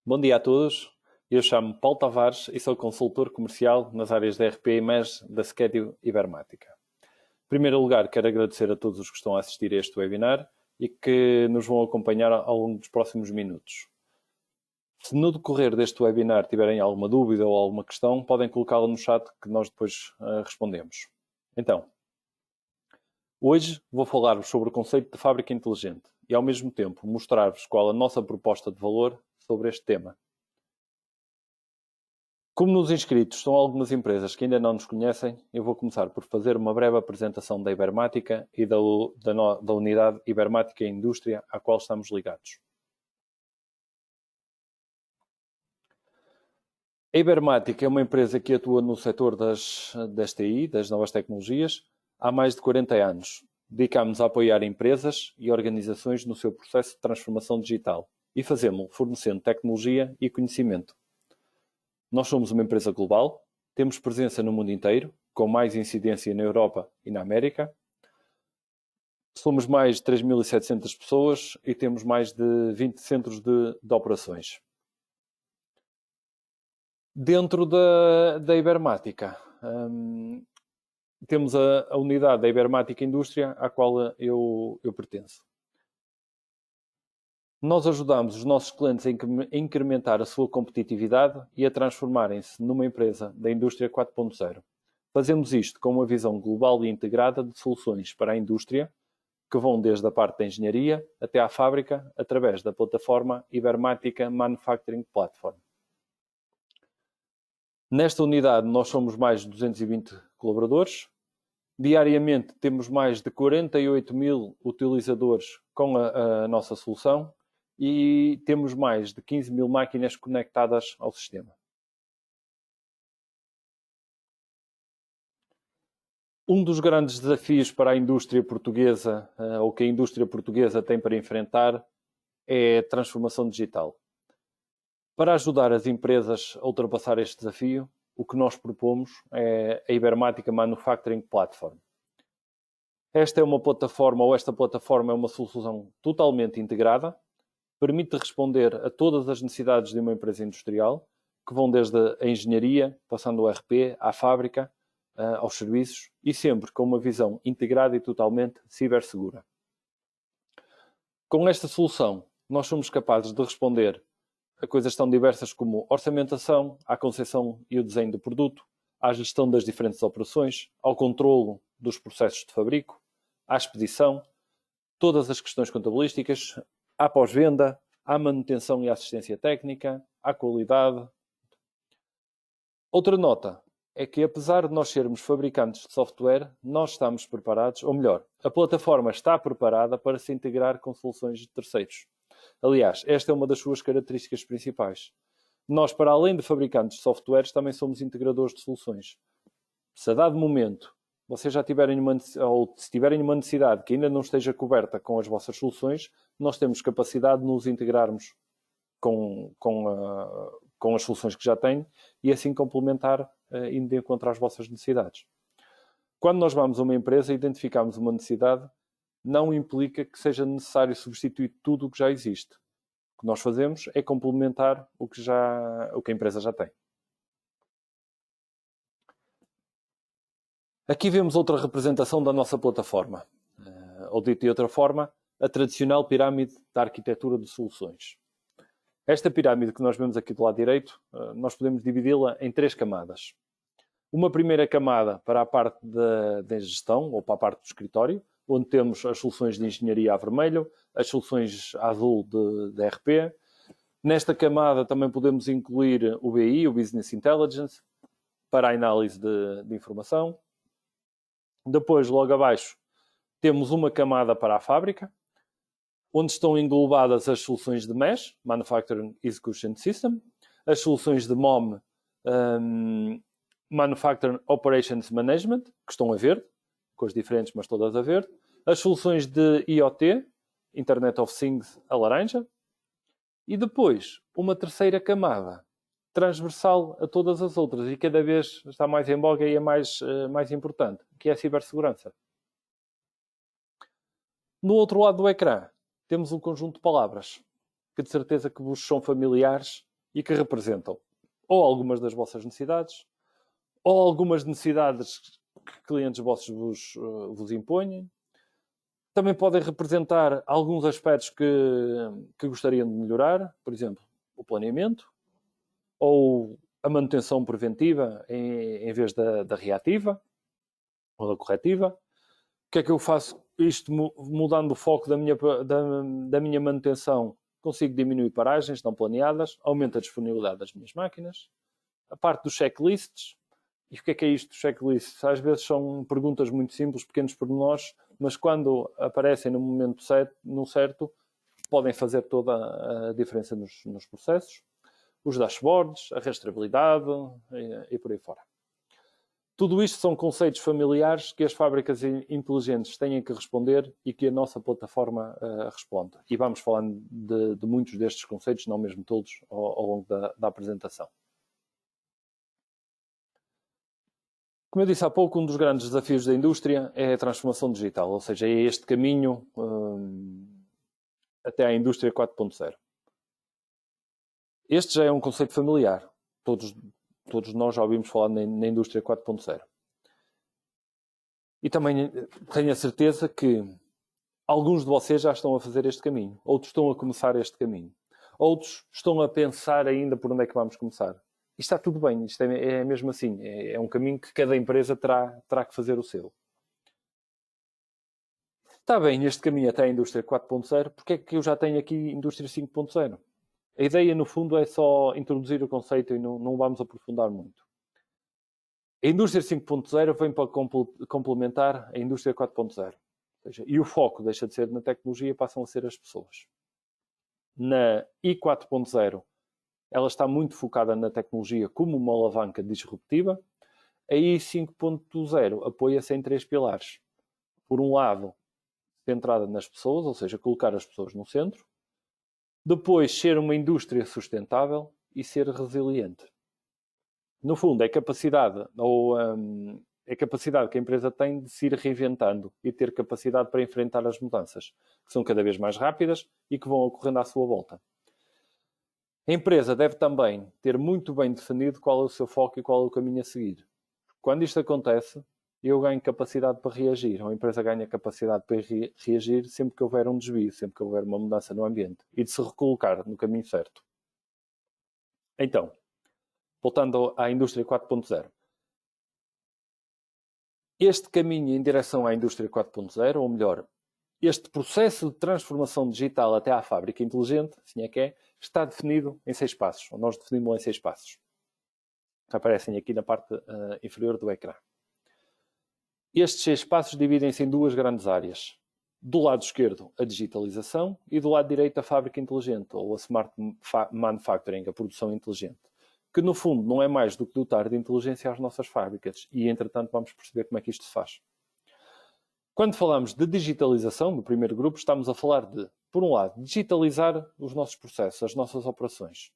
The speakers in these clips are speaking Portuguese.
Bom dia a todos. Eu chamo-me Paulo Tavares e sou consultor comercial nas áreas de RP e MES da Schedule Ibermática. Em primeiro lugar, quero agradecer a todos os que estão a assistir a este webinar e que nos vão acompanhar ao longo dos próximos minutos. Se no decorrer deste webinar tiverem alguma dúvida ou alguma questão, podem colocá-la no chat que nós depois respondemos. Então, hoje vou falar-vos sobre o conceito de fábrica inteligente e, ao mesmo tempo, mostrar-vos qual a nossa proposta de valor sobre este tema. Como nos inscritos são algumas empresas que ainda não nos conhecem, eu vou começar por fazer uma breve apresentação da Ibermática e da unidade Ibermática Indústria à qual estamos ligados. A Ibermática é uma empresa que atua no setor das TI, das novas tecnologias, há mais de 40 anos. Dedicamos a apoiar empresas e organizações no seu processo de transformação digital e fazemos-lo fornecendo tecnologia e conhecimento. Nós somos uma empresa global, temos presença no mundo inteiro, com mais incidência na Europa e na América. Somos mais de 3.700 pessoas e temos mais de 20 centros de operações. Dentro da Ibermática, temos a unidade da Ibermática Indústria, à qual eu pertenço. Nós ajudamos os nossos clientes a incrementar a sua competitividade e a transformarem-se numa empresa da indústria 4.0. Fazemos isto com uma visão global e integrada de soluções para a indústria, que vão desde a parte da engenharia até à fábrica, através da plataforma Ibermática Manufacturing Platform. Nesta unidade nós somos mais de 220 colaboradores. Diariamente temos mais de 48.000 utilizadores com a nossa solução e temos mais de 15.000 máquinas conectadas ao sistema. Um dos grandes desafios para a indústria portuguesa, ou que a indústria portuguesa tem para enfrentar, é a transformação digital. Para ajudar as empresas a ultrapassar este desafio, o que nós propomos é a Ibermática Manufacturing Platform. Esta plataforma é uma solução totalmente integrada, permite responder a todas as necessidades de uma empresa industrial, que vão desde a engenharia, passando ao RP, à fábrica, aos serviços, e sempre com uma visão integrada e totalmente cibersegura. Com esta solução, nós somos capazes de responder a coisas tão diversas como orçamentação, à concepção e o desenho do produto, à gestão das diferentes operações, ao controlo dos processos de fabrico, à expedição, todas as questões contabilísticas, à pós-venda, à manutenção e assistência técnica, à qualidade. Outra nota é que, apesar de nós sermos fabricantes de software, nós estamos preparados, ou melhor, a plataforma está preparada para se integrar com soluções de terceiros. Aliás, esta é uma das suas características principais. Nós, para além de fabricantes de softwares, também somos integradores de soluções. Se a dado momento vocês já tiverem ou se tiverem uma necessidade que ainda não esteja coberta com as vossas soluções, nós temos capacidade de nos integrarmos com as soluções que já têm e assim complementar indo de encontro às vossas necessidades. Quando nós vamos a uma empresa e identificamos uma necessidade, não implica que seja necessário substituir tudo o que já existe. O que nós fazemos é complementar o que a empresa já tem. Aqui vemos outra representação da nossa plataforma, ou dito de outra forma, a tradicional pirâmide da arquitetura de soluções. Esta pirâmide que nós vemos aqui do lado direito, nós podemos dividi-la em 3 camadas. Uma primeira camada para a parte da gestão, ou para a parte do escritório, onde temos as soluções de engenharia a vermelho, as soluções a azul de RP. Nesta camada também podemos incluir o BI, o Business Intelligence, para a análise de informação. Depois, logo abaixo, temos uma camada para a fábrica, onde estão englobadas as soluções de MES, Manufacturing Execution System, as soluções de MOM, Manufacturing Operations Management, que estão a verde, cores diferentes, mas todas a verde, as soluções de IoT, Internet of Things, a laranja, e depois uma terceira camada, transversal a todas as outras, e cada vez está mais em voga e é mais importante, que é a cibersegurança. No outro lado do ecrã, temos um conjunto de palavras, que de certeza que vos são familiares e que representam ou algumas das vossas necessidades, ou algumas necessidades que clientes vossos vos impõem. Também podem representar alguns aspectos que gostariam de melhorar, por exemplo, o planeamento, ou a manutenção preventiva em vez da reativa, ou da corretiva. O que é que eu faço? Isto mudando o foco da minha manutenção, consigo diminuir paragens não planeadas, aumenta a disponibilidade das minhas máquinas. A parte dos checklists. E o que é isto dos checklists? Às vezes são perguntas muito simples, pequenos pormenores, mas quando aparecem no momento certo, podem fazer toda a diferença nos processos. Os dashboards, a rastreabilidade e por aí fora. Tudo isto são conceitos familiares que as fábricas inteligentes têm que responder e que a nossa plataforma responde. E vamos falando de muitos destes conceitos, não mesmo todos, ao longo da apresentação. Como eu disse há pouco, um dos grandes desafios da indústria é a transformação digital, ou seja, é este caminho até à indústria 4.0. Este já é um conceito familiar. Todos nós já ouvimos falar na indústria 4.0. E também tenho a certeza que alguns de vocês já estão a fazer este caminho. Outros estão a começar este caminho. Outros estão a pensar ainda por onde é que vamos começar. E está tudo bem. Isto é mesmo assim. É um caminho que cada empresa terá que fazer o seu. Está bem, este caminho até a indústria 4.0. Porque é que eu já tenho aqui indústria 5.0? A ideia, no fundo, é só introduzir o conceito e não vamos aprofundar muito. A indústria 5.0 vem para complementar a indústria 4.0. E o foco deixa de ser na tecnologia e passam a ser as pessoas. Na I4.0, ela está muito focada na tecnologia como uma alavanca disruptiva. A I5.0 apoia-se em 3 pilares. Por um lado, centrada nas pessoas, ou seja, colocar as pessoas no centro. Depois, ser uma indústria sustentável e ser resiliente. No fundo, é a capacidade que a empresa tem de se ir reinventando e ter capacidade para enfrentar as mudanças, que são cada vez mais rápidas e que vão ocorrendo à sua volta. A empresa deve também ter muito bem definido qual é o seu foco e qual é o caminho a seguir. Quando isto acontece, eu ganho capacidade para reagir, ou a empresa ganha capacidade para reagir sempre que houver um desvio, sempre que houver uma mudança no ambiente e de se recolocar no caminho certo. Então, voltando à indústria 4.0. Este caminho em direção à indústria 4.0, ou melhor, este processo de transformação digital até à fábrica inteligente, assim é que é, está definido em 6 passos, ou nós definimos em 6 passos. Aparecem aqui na parte inferior do ecrã. Estes 6 passos dividem-se em 2 grandes áreas. Do lado esquerdo, a digitalização, e do lado direito, a fábrica inteligente, ou a smart manufacturing, a produção inteligente. Que no fundo não é mais do que dotar de inteligência às nossas fábricas. E entretanto vamos perceber como é que isto se faz. Quando falamos de digitalização, do primeiro grupo, estamos a falar de, por um lado, digitalizar os nossos processos, as nossas operações.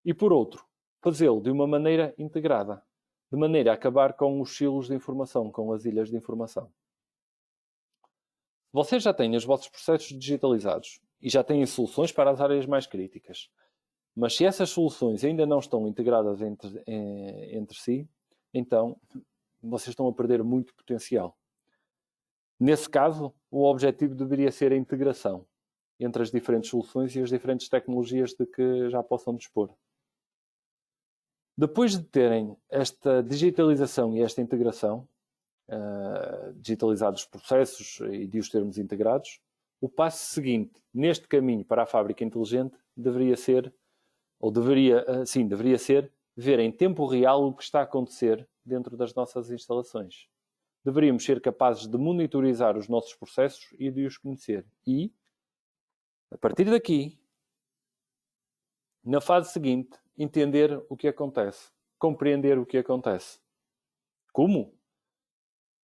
E por outro, fazê-lo de uma maneira integrada, de maneira a acabar com os silos de informação, com as ilhas de informação. Vocês já têm os vossos processos digitalizados e já têm soluções para as áreas mais críticas. Mas se essas soluções ainda não estão integradas entre si, então vocês estão a perder muito potencial. Nesse caso, o objetivo deveria ser a integração entre as diferentes soluções e as diferentes tecnologias de que já possam dispor. Depois de terem esta digitalização e esta integração, digitalizados os processos e de os termos integrados, o passo seguinte neste caminho para a fábrica inteligente deveria ser ver em tempo real o que está a acontecer dentro das nossas instalações. Deveríamos ser capazes de monitorizar os nossos processos e de os conhecer. E, a partir daqui, na fase seguinte, entender o que acontece. Compreender o que acontece. Como?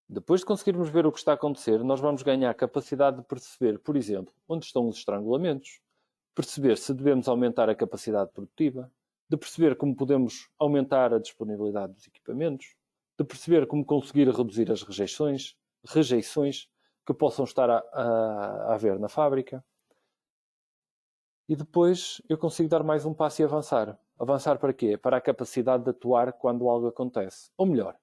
Depois de conseguirmos ver o que está a acontecer, nós vamos ganhar a capacidade de perceber, por exemplo, onde estão os estrangulamentos, perceber se devemos aumentar a capacidade produtiva, de perceber como podemos aumentar a disponibilidade dos equipamentos, de perceber como conseguir reduzir as rejeições que possam estar a haver na fábrica. E depois eu consigo dar mais um passo e avançar. Avançar para quê? Para a capacidade de atuar quando algo acontece. Ou melhor,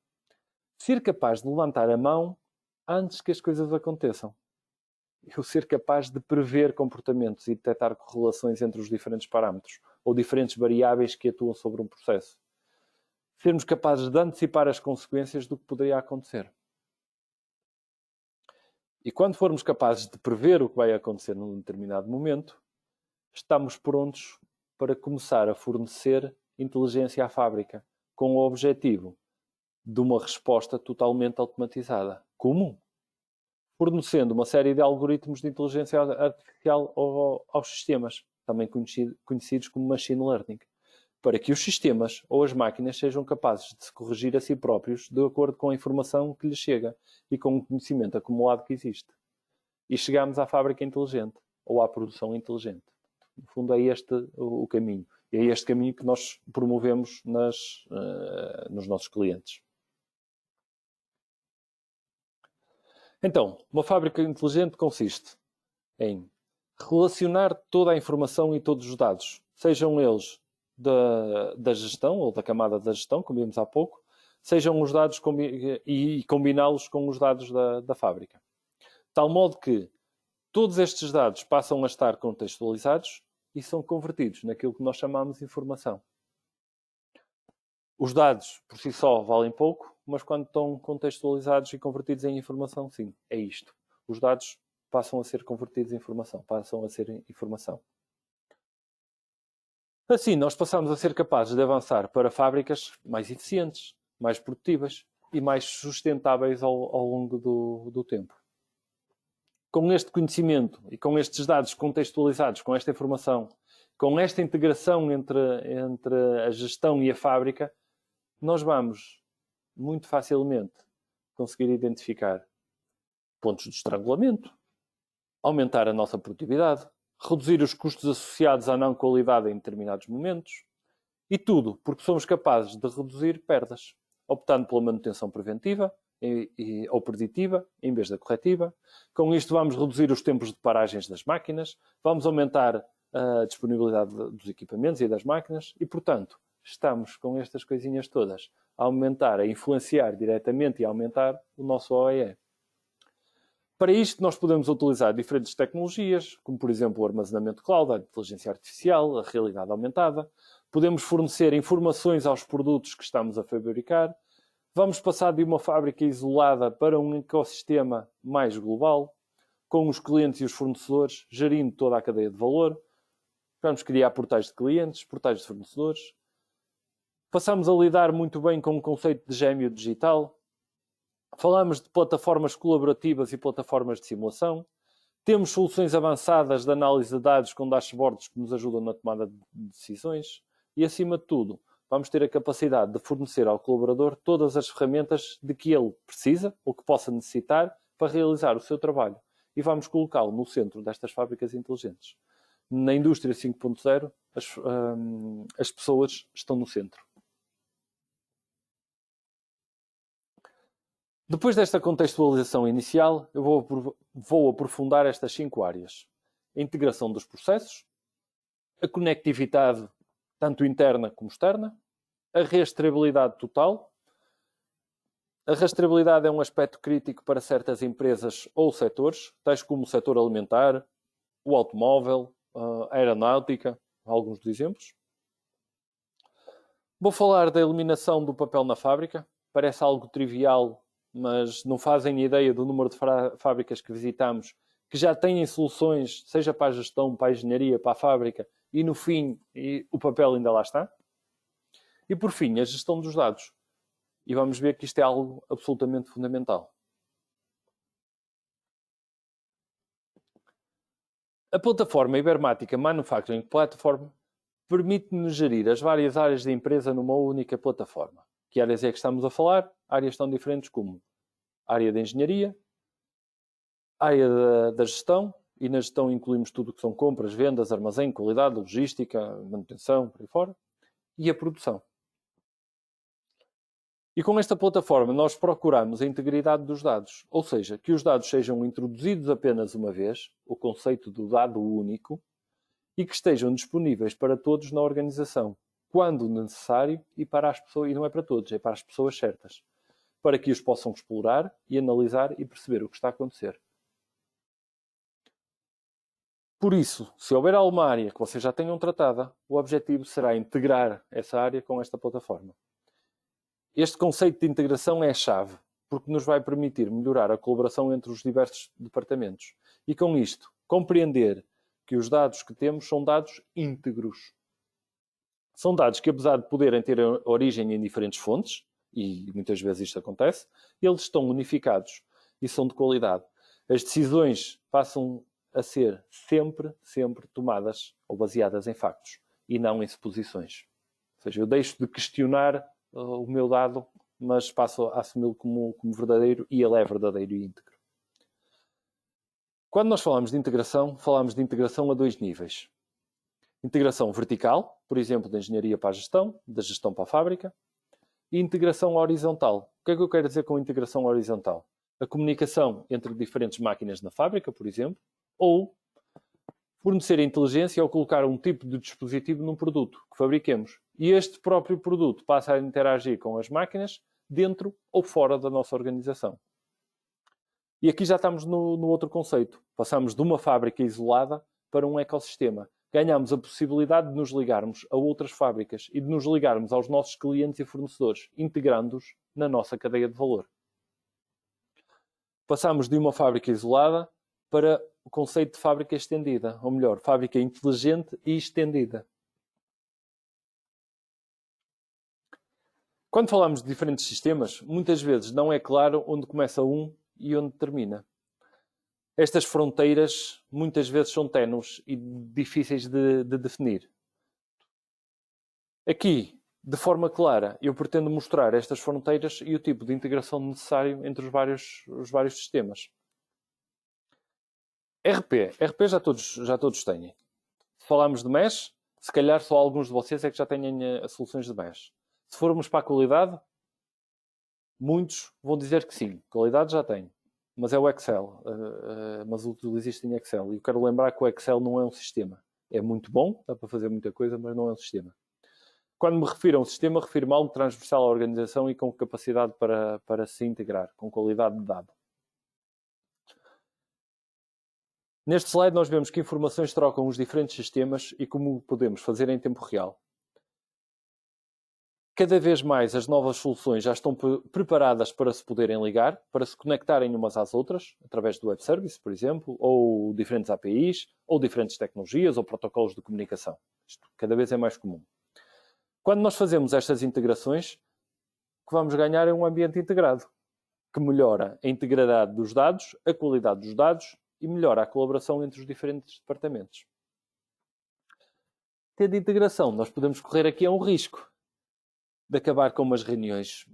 ser capaz de levantar a mão antes que as coisas aconteçam. Eu ser capaz de prever comportamentos e detectar correlações entre os diferentes parâmetros ou diferentes variáveis que atuam sobre um processo. Sermos capazes de antecipar as consequências do que poderia acontecer. E quando formos capazes de prever o que vai acontecer num determinado momento, estamos prontos para começar a fornecer inteligência à fábrica, com o objetivo de uma resposta totalmente automatizada. Como? Fornecendo uma série de algoritmos de inteligência artificial aos sistemas, também conhecidos como machine learning, para que os sistemas ou as máquinas sejam capazes de se corrigir a si próprios de acordo com a informação que lhes chega e com o conhecimento acumulado que existe. E chegamos à fábrica inteligente ou à produção inteligente. No fundo, é este o caminho. E é este caminho que nós promovemos nos nossos clientes. Então, uma fábrica inteligente consiste em relacionar toda a informação e todos os dados, sejam eles da gestão ou da camada da gestão, como vimos há pouco, sejam os dados e combiná-los com os dados da fábrica. De tal modo que todos estes dados passam a estar contextualizados e são convertidos naquilo que nós chamamos de informação. Os dados, por si só, valem pouco, mas quando estão contextualizados e convertidos em informação, sim, é isto. Os dados passam a ser convertidos em informação, passam a ser informação. Assim, nós passamos a ser capazes de avançar para fábricas mais eficientes, mais produtivas e mais sustentáveis ao longo do tempo. Com este conhecimento e com estes dados contextualizados, com esta informação, com esta integração entre a gestão e a fábrica, nós vamos muito facilmente conseguir identificar pontos de estrangulamento, aumentar a nossa produtividade, reduzir os custos associados à não qualidade em determinados momentos e tudo porque somos capazes de reduzir perdas, optando pela manutenção preventiva ou preditiva em vez da corretiva. Com isto vamos reduzir os tempos de paragens das máquinas, vamos aumentar a disponibilidade dos equipamentos e das máquinas e, portanto, estamos com estas coisinhas todas a aumentar, a influenciar diretamente e a aumentar o nosso OEE. Para isto, nós podemos utilizar diferentes tecnologias, como, por exemplo, o armazenamento cloud, a inteligência artificial, a realidade aumentada. Podemos fornecer informações aos produtos que estamos a fabricar. Vamos passar de uma fábrica isolada para um ecossistema mais global, com os clientes e os fornecedores, gerindo toda a cadeia de valor. Vamos criar portais de clientes, portais de fornecedores. Passamos a lidar muito bem com o conceito de gêmeo digital. Falamos de plataformas colaborativas e plataformas de simulação. Temos soluções avançadas de análise de dados com dashboards que nos ajudam na tomada de decisões. E, acima de tudo, vamos ter a capacidade de fornecer ao colaborador todas as ferramentas de que ele precisa ou que possa necessitar para realizar o seu trabalho. E vamos colocá-lo no centro destas fábricas inteligentes. Na indústria 5.0, as pessoas estão no centro. Depois desta contextualização inicial, eu vou aprofundar estas 5 áreas. A integração dos processos, a conectividade tanto interna como externa, a rastreabilidade total. A rastreabilidade é um aspecto crítico para certas empresas ou setores, tais como o setor alimentar, o automóvel, a aeronáutica, alguns dos exemplos. Vou falar da eliminação do papel na fábrica. Parece algo trivial, mas não fazem ideia do número de fábricas que visitamos que já têm soluções, seja para a gestão, para a engenharia, para a fábrica, e no fim o papel ainda lá está. E por fim, a gestão dos dados. E vamos ver que isto é algo absolutamente fundamental. A plataforma Ibermática Manufacturing Platform permite-nos gerir as várias áreas da empresa numa única plataforma. Que áreas é que estamos a falar? Áreas tão diferentes como a área da engenharia, a área da gestão, e na gestão incluímos tudo o que são compras, vendas, armazém, qualidade, logística, manutenção, por aí fora, e a produção. E com esta plataforma nós procuramos a integridade dos dados, ou seja, que os dados sejam introduzidos apenas uma vez, o conceito do dado único, e que estejam disponíveis para todos na organização, quando necessário e para as pessoas, e não é para todos, é para as pessoas certas, para que os possam explorar e analisar e perceber o que está a acontecer. Por isso, se houver alguma área que vocês já tenham tratada, o objetivo será integrar essa área com esta plataforma. Este conceito de integração é a chave, porque nos vai permitir melhorar a colaboração entre os diversos departamentos e, com isto, compreender que os dados que temos são dados íntegros. São dados que, apesar de poderem ter origem em diferentes fontes, e muitas vezes isto acontece, eles estão unificados e são de qualidade. As decisões passam a ser sempre tomadas ou baseadas em factos e não em suposições. Ou seja, eu deixo de questionar o meu dado, mas passo a assumi-lo como verdadeiro e ele é verdadeiro e íntegro. Quando nós falamos de integração a dois níveis. Integração vertical, por exemplo, da engenharia para a gestão, da gestão para a fábrica, e integração horizontal. O que é que eu quero dizer com integração horizontal? A comunicação entre diferentes máquinas na fábrica, por exemplo, ou fornecer inteligência ao colocar um tipo de dispositivo num produto que fabriquemos. E este próprio produto passa a interagir com as máquinas dentro ou fora da nossa organização. E aqui já estamos no outro conceito. Passamos de uma fábrica isolada para um ecossistema. Ganhamos a possibilidade de nos ligarmos a outras fábricas e de nos ligarmos aos nossos clientes e fornecedores, integrando-os na nossa cadeia de valor. Passamos de uma fábrica isolada para o conceito de fábrica estendida, ou melhor, fábrica inteligente e estendida. Quando falamos de diferentes sistemas, muitas vezes não é claro onde começa um e onde termina. Estas fronteiras muitas vezes são ténues e difíceis de definir. Aqui, de forma clara, eu pretendo mostrar estas fronteiras e o tipo de integração necessário entre os vários sistemas. RP já todos têm. Se falarmos de mesh, se calhar só alguns de vocês é que já têm as soluções de mesh. Se formos para a qualidade, muitos vão dizer que sim, qualidade já tem. Mas é o Excel, mas existe em Excel. E eu quero lembrar que o Excel não é um sistema. É muito bom, dá para fazer muita coisa, mas não é um sistema. Quando me refiro a um sistema, refiro-me a algo transversal à organização e com capacidade para se integrar, com qualidade de dado. Neste slide nós vemos que informações trocam os diferentes sistemas e como podemos fazer em tempo real. Cada vez mais as novas soluções já estão preparadas para se poderem ligar, para se conectarem umas às outras, através do web service, por exemplo, ou diferentes APIs, ou diferentes tecnologias ou protocolos de comunicação. Isto cada vez é mais comum. Quando nós fazemos estas integrações, o que vamos ganhar é um ambiente integrado, que melhora a integridade dos dados, a qualidade dos dados e melhora a colaboração entre os diferentes departamentos. Tendo integração, nós podemos correr aqui a um risco de acabar com umas reuniões,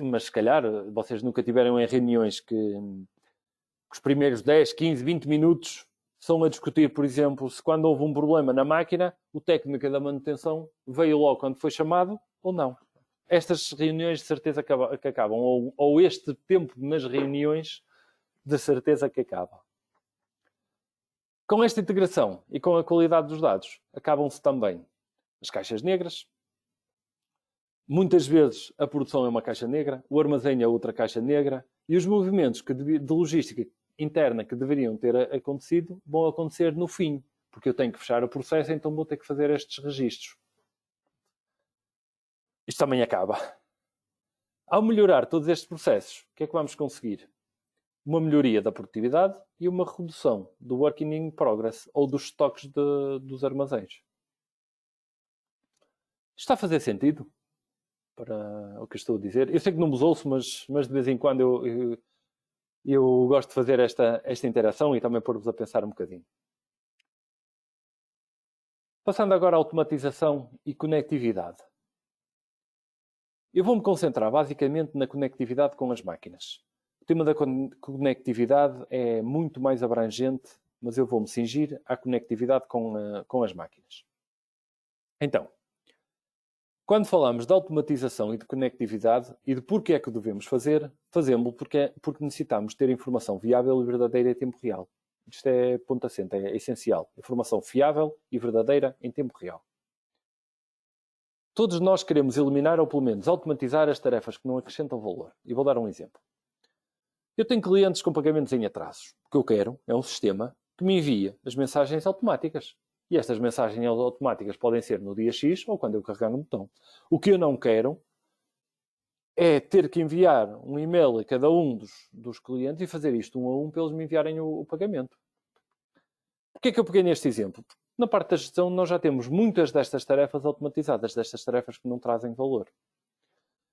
mas se calhar vocês nunca tiveram em reuniões que os primeiros 10, 15, 20 minutos são a discutir, por exemplo, se quando houve um problema na máquina, o técnico da manutenção veio logo quando foi chamado ou não. Estas reuniões de certeza que acabam, ou este tempo nas reuniões de certeza que acaba. Com esta integração e com a qualidade dos dados, acabam-se também as caixas negras. Muitas vezes a produção é uma caixa negra, o armazém é outra caixa negra e os movimentos de logística interna que deveriam ter acontecido vão acontecer no fim, porque eu tenho que fechar o processo, então vou ter que fazer estes registros. Isto também acaba. Ao melhorar todos estes processos, o que é que vamos conseguir? Uma melhoria da produtividade e uma redução do working in progress ou dos estoques dos armazéns. Está a fazer sentido para o que estou a dizer? Eu sei que não vos ouço, mas de vez em quando eu gosto de fazer esta interação e também pôr-vos a pensar um bocadinho. Passando agora à automatização e conectividade. Eu vou-me concentrar basicamente na conectividade com as máquinas. O tema da conectividade é muito mais abrangente, mas eu vou-me cingir à conectividade com as máquinas. Então, quando falamos de automatização e de conectividade e de porquê é que o devemos fazer, fazemos-lo porque necessitamos ter informação viável e verdadeira em tempo real. Isto é ponto assente, é essencial. Informação fiável e verdadeira em tempo real. Todos nós queremos eliminar ou pelo menos automatizar as tarefas que não acrescentam valor. E vou dar um exemplo. Eu tenho clientes com pagamentos em atrasos. O que eu quero é um sistema que me envia as mensagens automáticas. E estas mensagens automáticas podem ser no dia X ou quando eu carregar no botão. O que eu não quero é ter que enviar um e-mail a cada um dos clientes e fazer isto um a um para eles me enviarem o pagamento. Porquê é que eu peguei neste exemplo? Na parte da gestão nós já temos muitas destas tarefas automatizadas, destas tarefas que não trazem valor.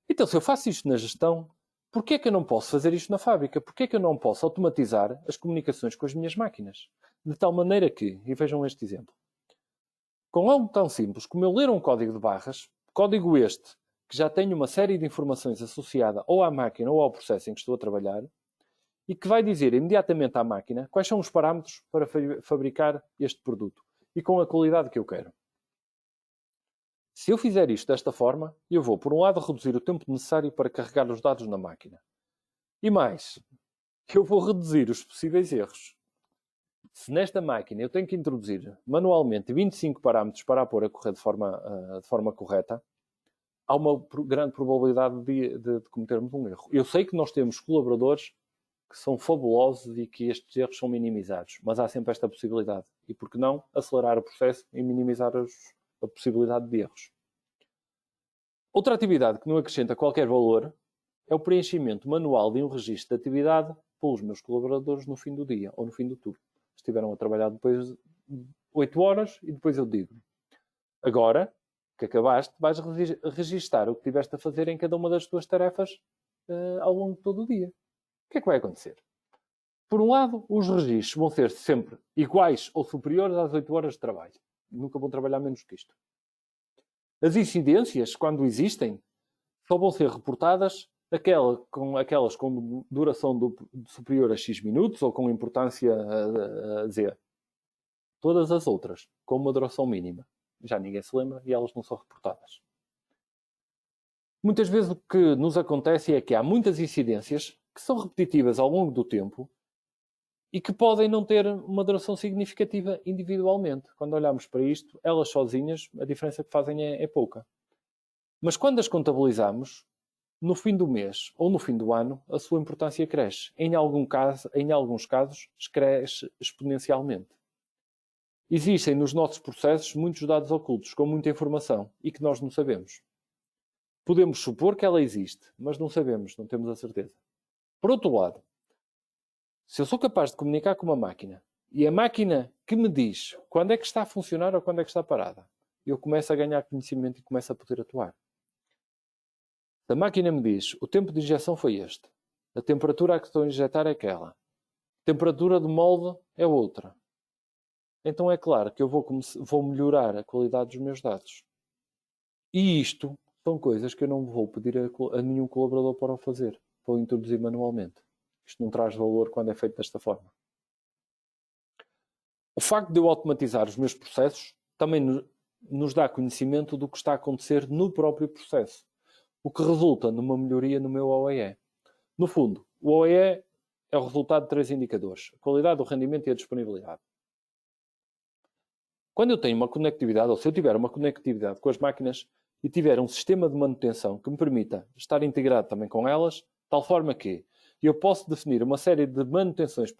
Então, se eu faço isto na gestão, porquê é que eu não posso fazer isto na fábrica? Porquê é que eu não posso automatizar as comunicações com as minhas máquinas? De tal maneira que, e vejam este exemplo, com algo tão simples como eu ler um código de barras, código este que já tem uma série de informações associada ou à máquina ou ao processo em que estou a trabalhar, e que vai dizer imediatamente à máquina quais são os parâmetros para fabricar este produto e com a qualidade que eu quero. Se eu fizer isto desta forma, eu vou, por um lado, reduzir o tempo necessário para carregar os dados na máquina. E mais, eu vou reduzir os possíveis erros. Se nesta máquina eu tenho que introduzir manualmente 25 parâmetros para a pôr a correr de forma correta, há uma grande probabilidade de cometermos um erro. Eu sei que nós temos colaboradores que são fabulosos e que estes erros são minimizados, mas há sempre esta possibilidade. E por que não acelerar o processo e minimizar a possibilidade de erros? Outra atividade que não acrescenta qualquer valor é o preenchimento manual de um registro de atividade pelos meus colaboradores no fim do dia ou no fim do turno. Estiveram a trabalhar depois de 8 horas e depois eu digo: agora que acabaste, vais registar o que tiveste a fazer em cada uma das tuas tarefas ao longo de todo o dia. O que é que vai acontecer? Por um lado, os registros vão ser sempre iguais ou superiores às 8 horas de trabalho. Nunca vão trabalhar menos que isto. As incidências, quando existem, só vão ser reportadas aquelas com duração superior a X minutos ou com importância a Z. Todas as outras, com uma duração mínima. Já ninguém se lembra e elas não são reportadas. Muitas vezes o que nos acontece é que há muitas incidências que são repetitivas ao longo do tempo e que podem não ter uma duração significativa individualmente. Quando olhamos para isto, elas sozinhas, a diferença que fazem é pouca. Mas quando as contabilizamos, no fim do mês ou no fim do ano, a sua importância cresce. Em alguns casos, cresce exponencialmente. Existem nos nossos processos muitos dados ocultos, com muita informação, e que nós não sabemos. Podemos supor que ela existe, mas não sabemos, não temos a certeza. Por outro lado, se eu sou capaz de comunicar com uma máquina e a máquina que me diz quando é que está a funcionar ou quando é que está parada, eu começo a ganhar conhecimento e começo a poder atuar. Se a máquina me diz o tempo de injeção foi este, a temperatura a que estou a injetar é aquela, a temperatura de molde é outra, então é claro que eu vou melhorar a qualidade dos meus dados. E isto são coisas que eu não vou pedir a nenhum colaborador para o fazer. Vou introduzir manualmente. Isto não traz valor quando é feito desta forma. O facto de eu automatizar os meus processos também nos dá conhecimento do que está a acontecer no próprio processo, o que resulta numa melhoria no meu OEE. No fundo, o OEE é o resultado de 3 indicadores: a qualidade, o rendimento e a disponibilidade. Quando eu tenho uma conectividade, ou se eu tiver uma conectividade com as máquinas e tiver um sistema de manutenção que me permita estar integrado também com elas, de tal forma que eu posso definir uma série de manutenções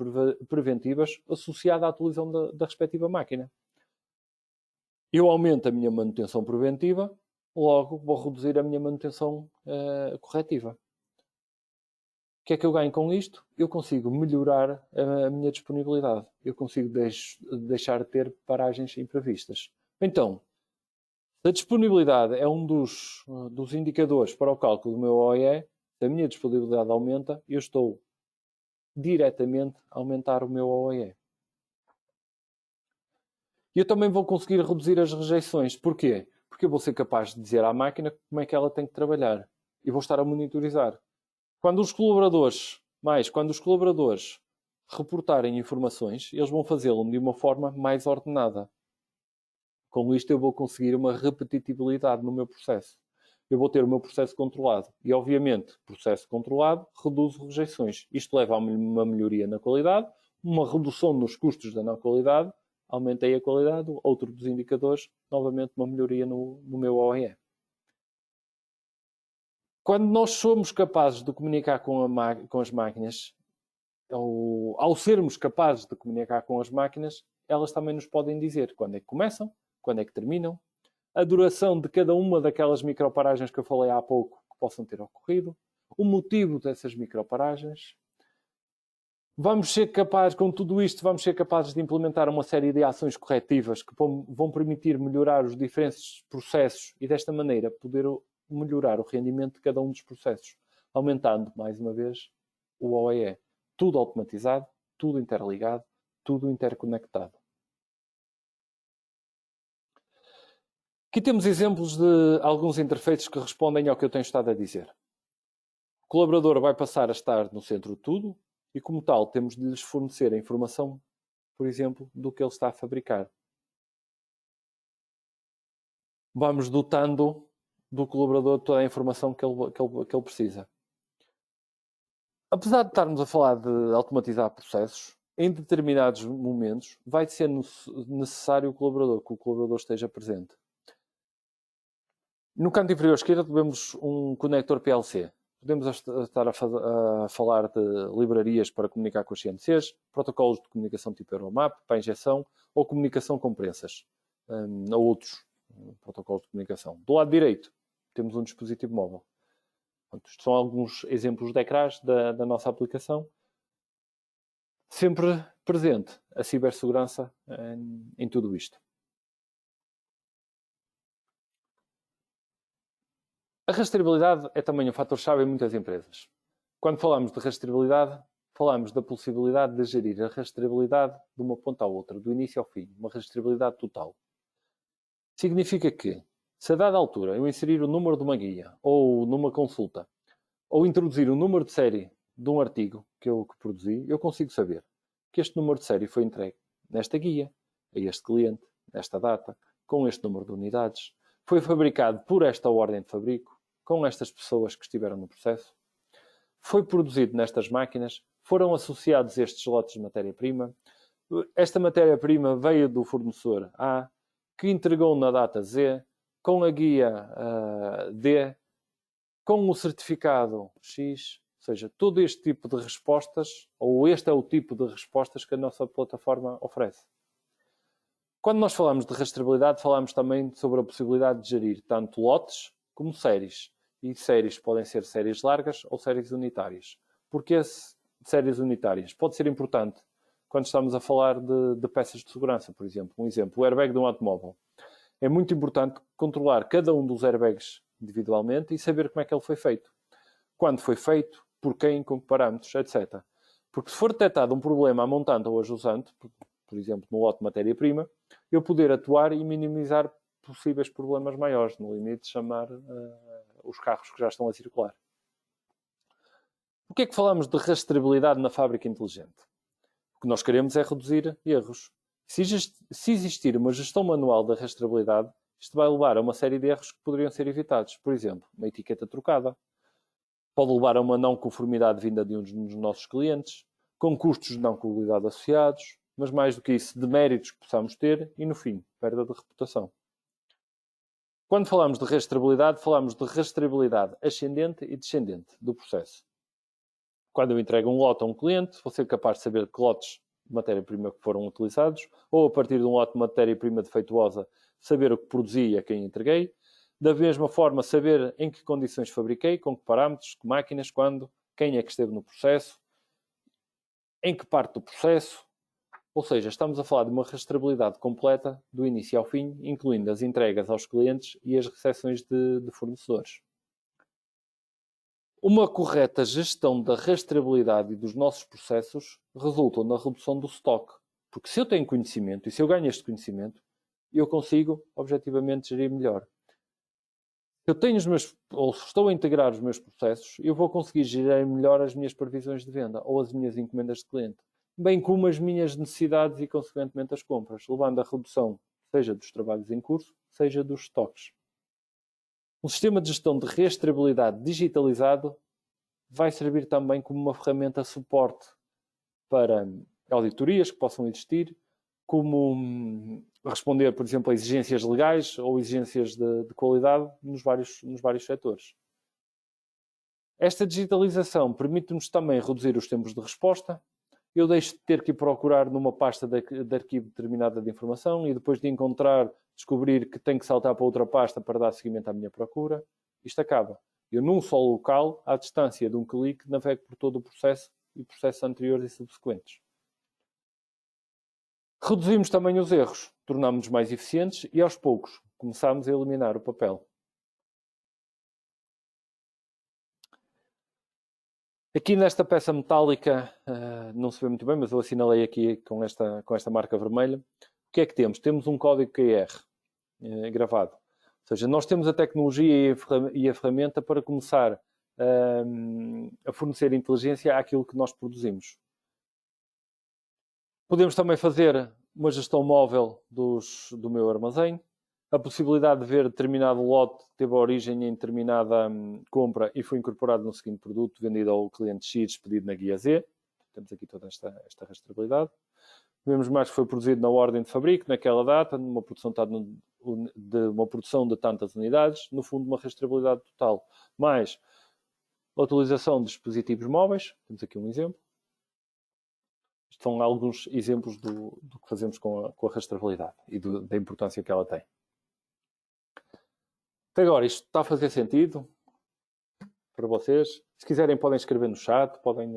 preventivas associada à atualização da respectiva máquina. Eu aumento a minha manutenção preventiva, logo vou reduzir a minha manutenção corretiva. O que é que eu ganho com isto? Eu consigo melhorar a minha disponibilidade. Eu consigo deixar de ter paragens imprevistas. Então, se a disponibilidade é um dos indicadores para o cálculo do meu OEE, se a minha disponibilidade aumenta, eu estou diretamente a aumentar o meu OEE. E eu também vou conseguir reduzir as rejeições. Porquê? Porque eu vou ser capaz de dizer à máquina como é que ela tem que trabalhar. E vou estar a monitorizar. Quando os colaboradores reportarem informações, eles vão fazê-lo de uma forma mais ordenada. Com isto eu vou conseguir uma repetitibilidade no meu processo. Eu vou ter o meu processo controlado. E, obviamente, processo controlado reduz rejeições. Isto leva a uma melhoria na qualidade, uma redução nos custos da não qualidade, aumentei a qualidade, outro dos indicadores, novamente uma melhoria no meu OEE. Quando nós somos capazes de comunicar com as máquinas, ou ao sermos capazes de comunicar com as máquinas, elas também nos podem dizer quando é que começam, quando é que terminam, a duração de cada uma daquelas microparagens que eu falei há pouco que possam ter ocorrido, o motivo dessas microparagens. Vamos ser capazes, com tudo isto, vamos ser capazes de implementar uma série de ações corretivas que vão permitir melhorar os diferentes processos e, desta maneira, poder melhorar o rendimento de cada um dos processos, aumentando, mais uma vez, o OEE. Tudo automatizado, tudo interligado, tudo interconectado. Aqui temos exemplos de alguns interfaces que respondem ao que eu tenho estado a dizer. O colaborador vai passar a estar no centro de tudo e, como tal, temos de lhes fornecer a informação, por exemplo, do que ele está a fabricar. Vamos dotando do colaborador toda a informação que ele precisa. Apesar de estarmos a falar de automatizar processos, em determinados momentos vai ser necessário que o colaborador esteja presente. No canto inferior esquerdo vemos um conector PLC. Podemos estar a falar de livrarias para comunicar com os CNCs, protocolos de comunicação tipo Euromap, para injeção, ou comunicação com prensas, ou outros protocolos de comunicação. Do lado direito, temos um dispositivo móvel. Isto são alguns exemplos de ecrãs da nossa aplicação. Sempre presente a cibersegurança em tudo isto. A rastreabilidade é também um fator-chave em muitas empresas. Quando falamos de rastreabilidade, falamos da possibilidade de gerir a rastreabilidade de uma ponta à outra, do início ao fim, uma rastreabilidade total. Significa que, se a dada altura eu inserir o número de uma guia, ou numa consulta, ou introduzir o número de série de um artigo que eu produzi, eu consigo saber que este número de série foi entregue nesta guia, a este cliente, nesta data, com este número de unidades, foi fabricado por esta ordem de fabrico, com estas pessoas que estiveram no processo, foi produzido nestas máquinas, foram associados estes lotes de matéria-prima, esta matéria-prima veio do fornecedor A, que entregou na data Z, com a guia D, com o certificado X, ou seja, todo este tipo de respostas, ou este é o tipo de respostas que a nossa plataforma oferece. Quando nós falamos de rastreabilidade, falamos também sobre a possibilidade de gerir tanto lotes como séries. E séries podem ser séries largas ou séries unitárias. Porque séries unitárias pode ser importante quando estamos a falar de peças de segurança, por exemplo. Um exemplo, o airbag de um automóvel. É muito importante controlar cada um dos airbags individualmente e saber como é que ele foi feito. Quando foi feito, por quem, com que parâmetros, etc. Porque se for detectado um problema a montante ou a jusante, por exemplo, no lote de matéria-prima, eu poder atuar e minimizar possíveis problemas maiores, no limite chamar os carros que já estão a circular. Por que é que falamos de rastreabilidade na fábrica inteligente? O que nós queremos é reduzir erros. Se existir uma gestão manual da rastreabilidade, isto vai levar a uma série de erros que poderiam ser evitados. Por exemplo, uma etiqueta trocada. Pode levar a uma não conformidade vinda de um dos nossos clientes, com custos de não qualidade associados, mas mais do que isso, deméritos que possamos ter e, no fim, perda de reputação. Quando falamos de rastreabilidade ascendente e descendente do processo. Quando eu entrego um lote a um cliente, vou ser capaz de saber que lotes de matéria-prima que foram utilizados, ou a partir de um lote de matéria-prima defeituosa, saber o que produzi e a quem entreguei. Da mesma forma, saber em que condições fabriquei, com que parâmetros, que máquinas, quando, quem é que esteve no processo, em que parte do processo. Ou seja, estamos a falar de uma rastreabilidade completa do início ao fim, incluindo as entregas aos clientes e as recepções de fornecedores. Uma correta gestão da rastreabilidade e dos nossos processos resulta na redução do stock. Porque se eu tenho conhecimento e se eu ganho este conhecimento, eu consigo, objetivamente, gerir melhor. Se eu tenho ou estou a integrar os meus processos, eu vou conseguir gerir melhor as minhas previsões de venda ou as minhas encomendas de cliente, bem como as minhas necessidades e, consequentemente, as compras, levando à redução, seja dos trabalhos em curso, seja dos estoques. Um sistema de gestão de rastreabilidade digitalizado vai servir também como uma ferramenta de suporte para auditorias que possam existir, como responder, por exemplo, a exigências legais ou exigências de qualidade nos vários setores. Esta digitalização permite-nos também reduzir os tempos de resposta. Eu deixo de ter que ir procurar numa pasta de arquivo determinada de informação e depois de encontrar, descobrir que tenho que saltar para outra pasta para dar seguimento à minha procura. Isto acaba. Eu, num só local, à distância de um clique, navego por todo o processo e processos anteriores e subsequentes. Reduzimos também os erros, tornámos-nos mais eficientes e, aos poucos, começámos a eliminar o papel. Aqui nesta peça metálica, não se vê muito bem, mas eu assinalei aqui com esta marca vermelha. O que é que temos? Temos um código QR gravado. Ou seja, nós temos a tecnologia e a ferramenta para começar a fornecer inteligência àquilo que nós produzimos. Podemos também fazer uma gestão móvel do meu armazém. A possibilidade de ver determinado lote que teve a origem em determinada compra e foi incorporado no seguinte produto, vendido ao cliente X, pedido na guia Z. Temos aqui toda esta rastreabilidade. Vemos mais que foi produzido na ordem de fabrico, naquela data, uma produção de tantas unidades. No fundo, uma rastreabilidade total. Mais a utilização de dispositivos móveis. Temos aqui um exemplo. Estes são alguns exemplos do que fazemos com a rastreabilidade e da importância que ela tem. Até agora, isto está a fazer sentido para vocês? Se quiserem, podem escrever no chat, podem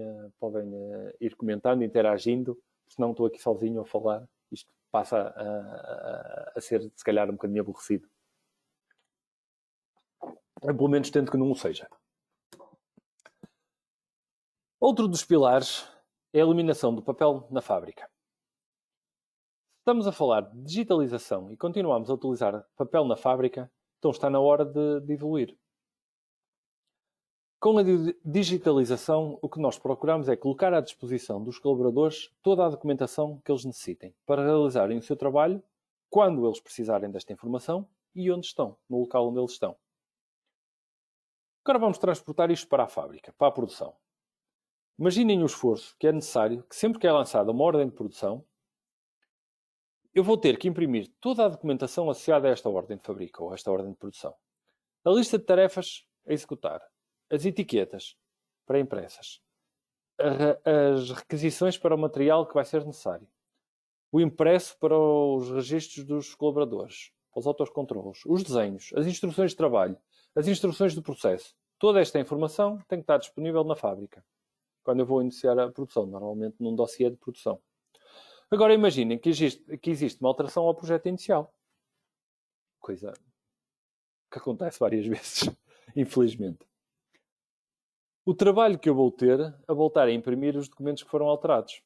ir comentando, interagindo. Senão estou aqui sozinho a falar. Isto passa a ser, se calhar, um bocadinho aborrecido. Eu, pelo menos, tento que não o seja. Outro dos pilares é a eliminação do papel na fábrica. Estamos a falar de digitalização e continuamos a utilizar papel na fábrica, então está na hora de evoluir. Com a digitalização, o que nós procuramos é colocar à disposição dos colaboradores toda a documentação que eles necessitem para realizarem o seu trabalho quando eles precisarem desta informação e onde estão, no local onde eles estão. Agora vamos transportar isto para a fábrica, para a produção. Imaginem o esforço que é necessário que sempre que é lançada uma ordem de produção, eu vou ter que imprimir toda a documentação associada a esta ordem de fabrico ou a esta ordem de produção. A lista de tarefas a executar, as etiquetas pré-impressas, as requisições para o material que vai ser necessário, o impresso para os registros dos colaboradores, para os autocontrolos, os desenhos, as instruções de trabalho, as instruções do processo. Toda esta informação tem que estar disponível na fábrica, quando eu vou iniciar a produção, normalmente num dossiê de produção. Agora imaginem que existe uma alteração ao projeto inicial. Coisa que acontece várias vezes, infelizmente. O trabalho que eu vou ter a voltar a imprimir os documentos que foram alterados.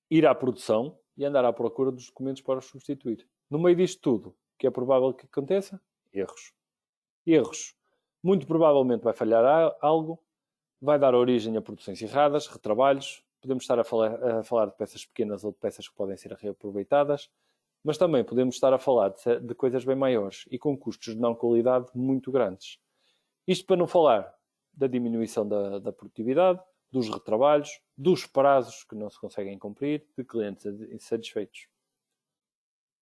Ir à produção e andar à procura dos documentos para os substituir. No meio disto tudo, o que é provável que aconteça? Erros. Erros. Muito provavelmente vai falhar algo, vai dar origem a produções erradas, retrabalhos. Podemos estar a falar de peças pequenas ou de peças que podem ser reaproveitadas, mas também podemos estar a falar de coisas bem maiores e com custos de não qualidade muito grandes. Isto para não falar da diminuição da produtividade, dos retrabalhos, dos prazos que não se conseguem cumprir, de clientes insatisfeitos.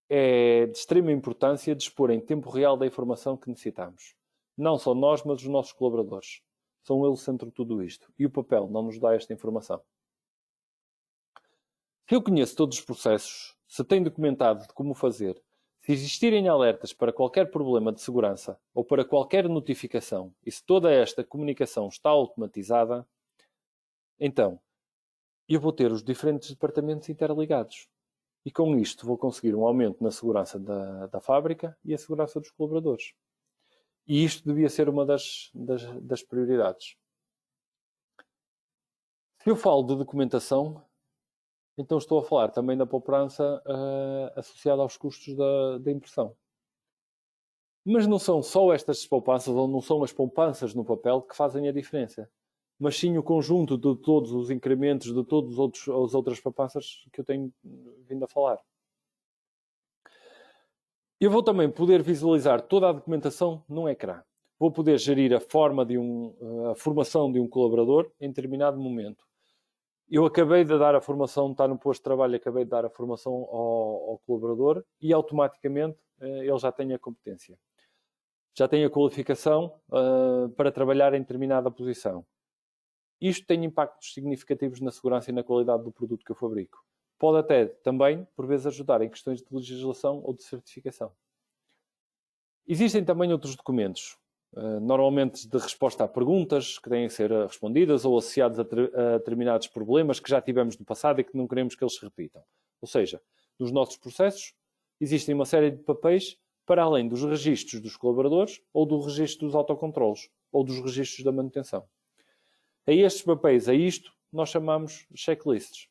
É de extrema importância dispor em tempo real da informação que necessitamos. Não só nós, mas os nossos colaboradores. São eles o centro de tudo isto. E o papel não nos dá esta informação. Se eu conheço todos os processos, se tenho documentado de como fazer, se existirem alertas para qualquer problema de segurança ou para qualquer notificação e se toda esta comunicação está automatizada, então eu vou ter os diferentes departamentos interligados. E com isto vou conseguir um aumento na segurança da fábrica e a segurança dos colaboradores. E isto devia ser uma das prioridades. Se eu falo de documentação, então estou a falar também da poupança associada aos custos da impressão. Mas não são só estas poupanças, ou não são as poupanças no papel que fazem a diferença, mas sim o conjunto de todos os incrementos, de todas as outras poupanças que eu tenho vindo a falar. Eu vou também poder visualizar toda a documentação num ecrã. Vou poder gerir a formação de um colaborador em determinado momento. Eu acabei de dar a formação, está no posto de trabalho, acabei de dar a formação ao colaborador e automaticamente ele já tem a competência. Já tem a qualificação para trabalhar em determinada posição. Isto tem impactos significativos na segurança e na qualidade do produto que eu fabrico. Pode até também, por vezes, ajudar em questões de legislação ou de certificação. Existem também outros documentos, normalmente de resposta a perguntas que têm que ser respondidas ou associados a determinados problemas que já tivemos no passado e que não queremos que eles se repitam. Ou seja, nos nossos processos existem uma série de papéis para além dos registros dos colaboradores ou do registro dos autocontrolos ou dos registros da manutenção. A estes papéis, a isto, nós chamamos checklists.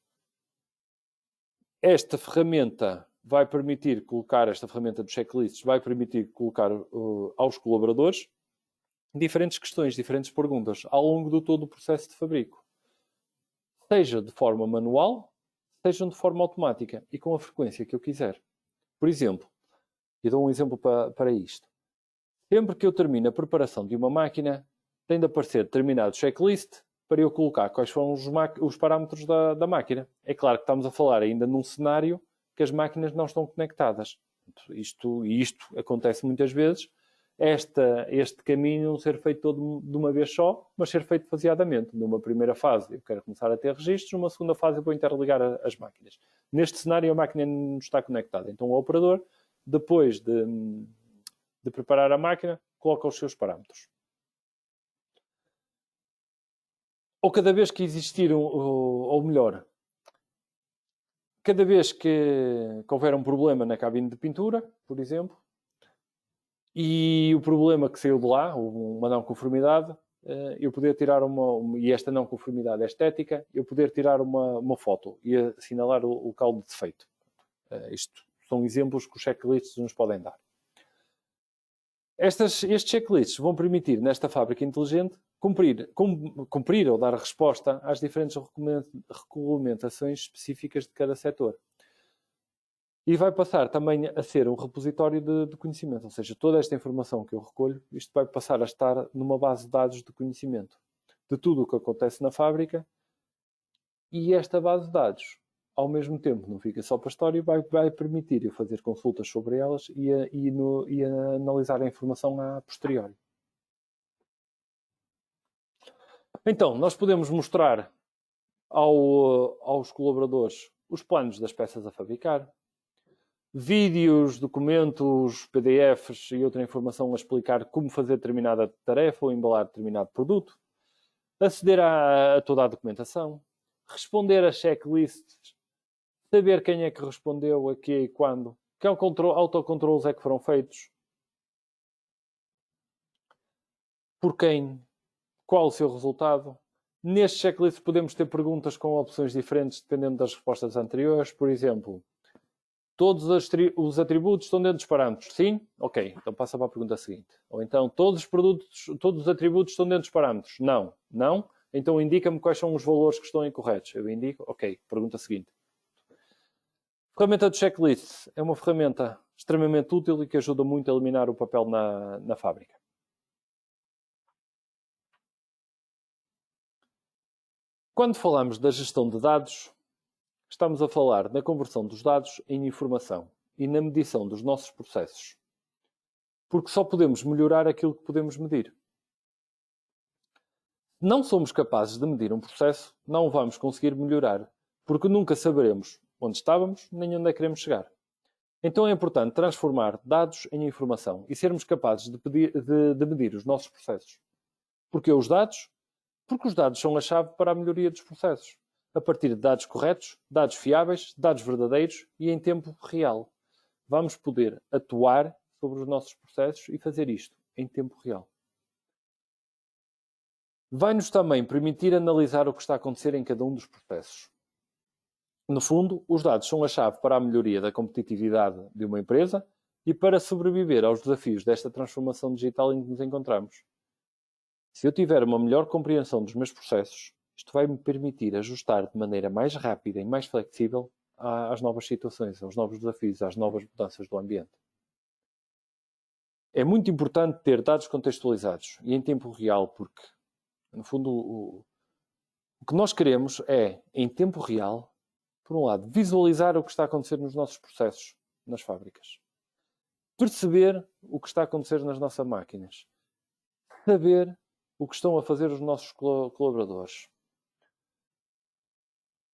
Esta ferramenta vai permitir colocar, esta ferramenta de checklists vai permitir colocar aos colaboradores diferentes questões, diferentes perguntas ao longo de todo o processo de fabrico. Seja de forma manual, sejam de forma automática e com a frequência que eu quiser. Por exemplo, eu dou um exemplo para isto. Sempre que eu termino a preparação de uma máquina, tem de aparecer determinado checklist para eu colocar quais são os parâmetros da máquina. É claro que estamos a falar ainda num cenário que as máquinas não estão conectadas. Isto acontece muitas vezes. Este caminho não ser feito todo de uma vez só, mas ser feito faseadamente. Numa primeira fase eu quero começar a ter registros, numa segunda fase eu vou interligar as máquinas. Neste cenário a máquina não está conectada. Então o operador, depois de preparar a máquina, coloca os seus parâmetros. Ou cada vez que existir, ou melhor, cada vez que houver um problema na cabine de pintura, por exemplo, e o problema que saiu de lá, uma não conformidade, eu poder tirar e esta não conformidade é estética, eu poder tirar uma foto e assinalar o local de defeito. Isto são exemplos que os checklists nos podem dar. Estes checklists vão permitir, nesta fábrica inteligente, cumprir ou dar resposta às diferentes regulamentações específicas de cada setor. E vai passar também a ser um repositório de conhecimento, ou seja, toda esta informação que eu recolho, isto vai passar a estar numa base de dados de conhecimento de tudo o que acontece na fábrica, e esta base de dados, ao mesmo tempo, não fica só para a história, vai permitir eu fazer consultas sobre elas e analisar a informação a posteriori. Então, nós podemos mostrar aos colaboradores os planos das peças a fabricar, vídeos, documentos, PDFs e outra informação a explicar como fazer determinada tarefa ou embalar determinado produto, aceder a toda a documentação, responder a checklists, saber quem é que respondeu, a quê e quando, que autocontroles é que foram feitos, por quem, qual o seu resultado. Neste checklist podemos ter perguntas com opções diferentes dependendo das respostas anteriores. Por exemplo, todos os atributos estão dentro dos parâmetros? Sim? Ok, então passa para a pergunta seguinte. Ou então, todos os atributos estão dentro dos parâmetros? Não. Não? Então indica-me quais são os valores que estão incorretos. Eu indico, ok, pergunta seguinte. A ferramenta de checklist é uma ferramenta extremamente útil e que ajuda muito a eliminar o papel na fábrica. Quando falamos da gestão de dados, estamos a falar na conversão dos dados em informação e na medição dos nossos processos. Porque só podemos melhorar aquilo que podemos medir. Se não somos capazes de medir um processo, não o vamos conseguir melhorar, porque nunca saberemos onde estávamos nem onde é que queremos chegar. Então é importante transformar dados em informação e sermos capazes de medir os nossos processos. Porquê os dados? Porque os dados são a chave para a melhoria dos processos. A partir de dados corretos, dados fiáveis, dados verdadeiros e em tempo real. Vamos poder atuar sobre os nossos processos e fazer isto em tempo real. Vai-nos também permitir analisar o que está a acontecer em cada um dos processos. No fundo, os dados são a chave para a melhoria da competitividade de uma empresa e para sobreviver aos desafios desta transformação digital em que nos encontramos. Se eu tiver uma melhor compreensão dos meus processos, isto vai me permitir ajustar de maneira mais rápida e mais flexível às novas situações, aos novos desafios, às novas mudanças do ambiente. É muito importante ter dados contextualizados e em tempo real, porque, no fundo, O que nós queremos é, em tempo real, por um lado, visualizar o que está a acontecer nos nossos processos, nas fábricas. Perceber o que está a acontecer nas nossas máquinas. Saber o que estão a fazer os nossos colaboradores.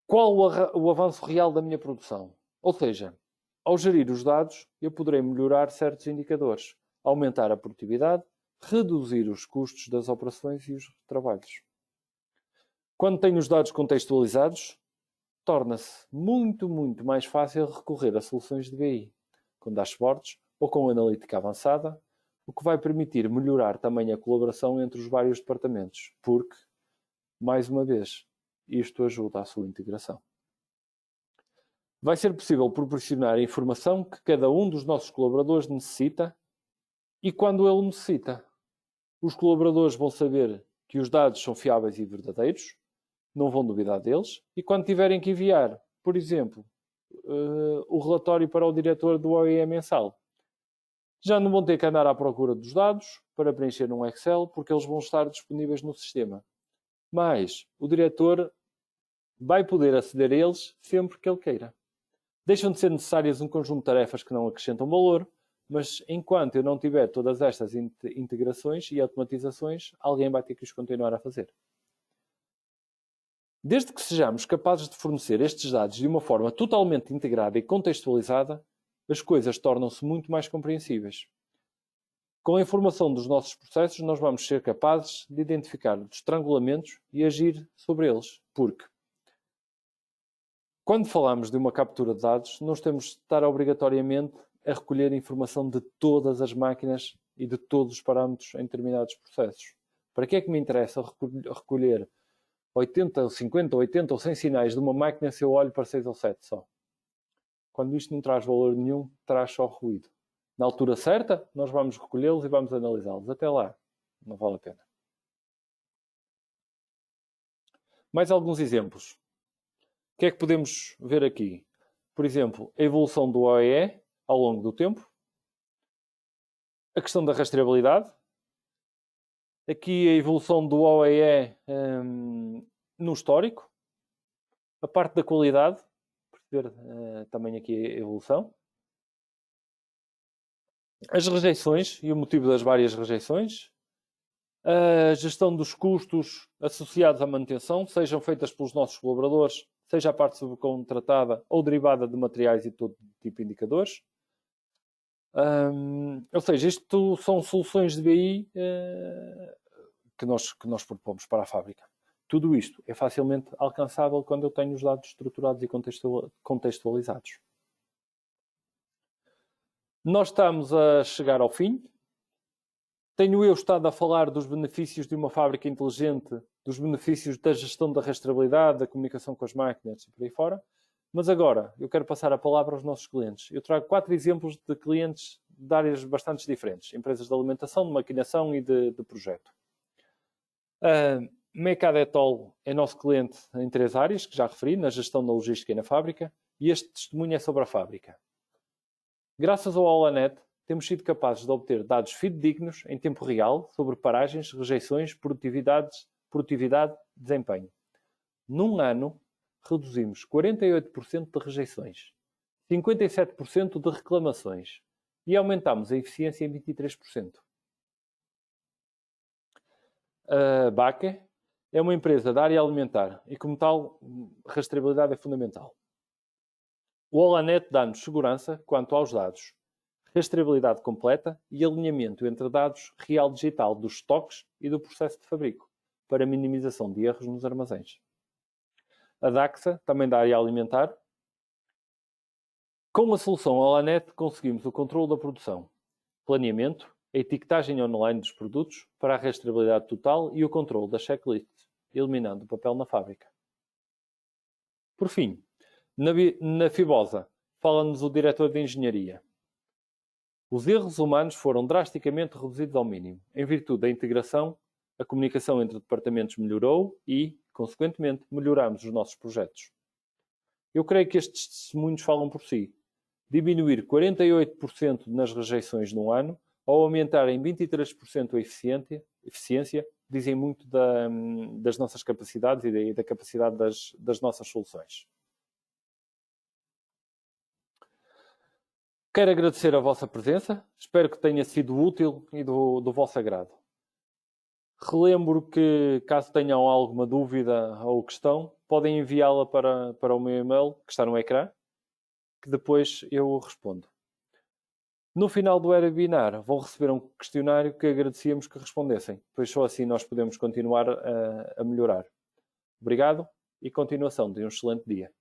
Qual o avanço real da minha produção? Ou seja, ao gerir os dados, eu poderei melhorar certos indicadores, aumentar a produtividade, reduzir os custos das operações e os trabalhos. Quando tenho os dados contextualizados, torna-se muito mais fácil recorrer a soluções de BI, com dashboards ou com analítica avançada, o que vai permitir melhorar também a colaboração entre os vários departamentos, porque, mais uma vez, isto ajuda à sua integração. Vai ser possível proporcionar a informação que cada um dos nossos colaboradores necessita e quando ele necessita. Os colaboradores vão saber que os dados são fiáveis e verdadeiros, não vão duvidar deles, e quando tiverem que enviar, por exemplo, o relatório para o diretor do OEE mensal, já não vão ter que andar à procura dos dados para preencher num Excel, porque eles vão estar disponíveis no sistema. Mas o diretor vai poder aceder a eles sempre que ele queira. Deixam de ser necessárias um conjunto de tarefas que não acrescentam valor, mas enquanto eu não tiver todas estas integrações e automatizações, alguém vai ter que os continuar a fazer. Desde que sejamos capazes de fornecer estes dados de uma forma totalmente integrada e contextualizada, as coisas tornam-se muito mais compreensíveis. Com a informação dos nossos processos, nós vamos ser capazes de identificar os estrangulamentos e agir sobre eles, porque quando falamos de uma captura de dados, nós temos de estar obrigatoriamente a recolher informação de todas as máquinas e de todos os parâmetros em determinados processos. Para que é que me interessa recolher 80, 50, 80 ou 100 sinais de uma máquina se eu olho para 6 ou 7 só? Quando isto não traz valor nenhum, traz só ruído. Na altura certa, nós vamos recolhê-los e vamos analisá-los. Até lá, não vale a pena. Mais alguns exemplos. O que é que podemos ver aqui? Por exemplo, a evolução do OEE ao longo do tempo. A questão da rastreabilidade. Aqui a evolução do OEE no histórico. A parte da qualidade. Perceber também aqui a evolução. As rejeições e o motivo das várias rejeições. A gestão dos custos associados à manutenção, sejam feitas pelos nossos colaboradores, seja a parte subcontratada ou derivada de materiais e todo tipo de indicadores. Ou seja, isto são soluções de BI que nós propomos para a fábrica. Tudo isto é facilmente alcançável quando eu tenho os dados estruturados e contextualizados. Nós estamos a chegar ao fim. Tenho eu estado a falar dos benefícios de uma fábrica inteligente, dos benefícios da gestão da rastreabilidade, da comunicação com as máquinas e por aí fora. Mas agora, eu quero passar a palavra aos nossos clientes. Eu trago 4 exemplos de clientes de áreas bastante diferentes. Empresas de alimentação, de maquinação e de projeto. A Mecadetol é nosso cliente em 3 áreas, que já referi, na gestão da logística e na fábrica. E este testemunho é sobre a fábrica. Graças ao Olanet, temos sido capazes de obter dados fidedignos em tempo real sobre paragens, rejeições, produtividade e desempenho. Num ano, reduzimos 48% de rejeições, 57% de reclamações e aumentamos a eficiência em 23%. A Baque é uma empresa da área alimentar e, como tal, rastreabilidade é fundamental. O Olanet dá-nos segurança quanto aos dados, rastreabilidade completa e alinhamento entre dados real digital dos estoques e do processo de fabrico, para minimização de erros nos armazéns. A Daxa, também da área alimentar. Com a solução Olanet conseguimos o controle da produção, planeamento, a etiquetagem online dos produtos para a rastreabilidade total e o controle das checklists, eliminando o papel na fábrica. Por fim, na Fibosa, fala-nos o diretor de engenharia. Os erros humanos foram drasticamente reduzidos ao mínimo. Em virtude da integração, a comunicação entre departamentos melhorou e, consequentemente, melhoramos os nossos projetos. Eu creio que estes testemunhos falam por si. Diminuir 48% nas rejeições num ano ou aumentar em 23% a eficiência dizem muito das nossas capacidades e da capacidade das nossas soluções. Quero agradecer a vossa presença, espero que tenha sido útil e do vosso agrado. Relembro que, caso tenham alguma dúvida ou questão, podem enviá-la para o meu e-mail, que está no ecrã, que depois eu respondo. No final do webinar, vão receber um questionário que agradecíamos que respondessem, pois só assim nós podemos continuar a melhorar. Obrigado e continuação de um excelente dia.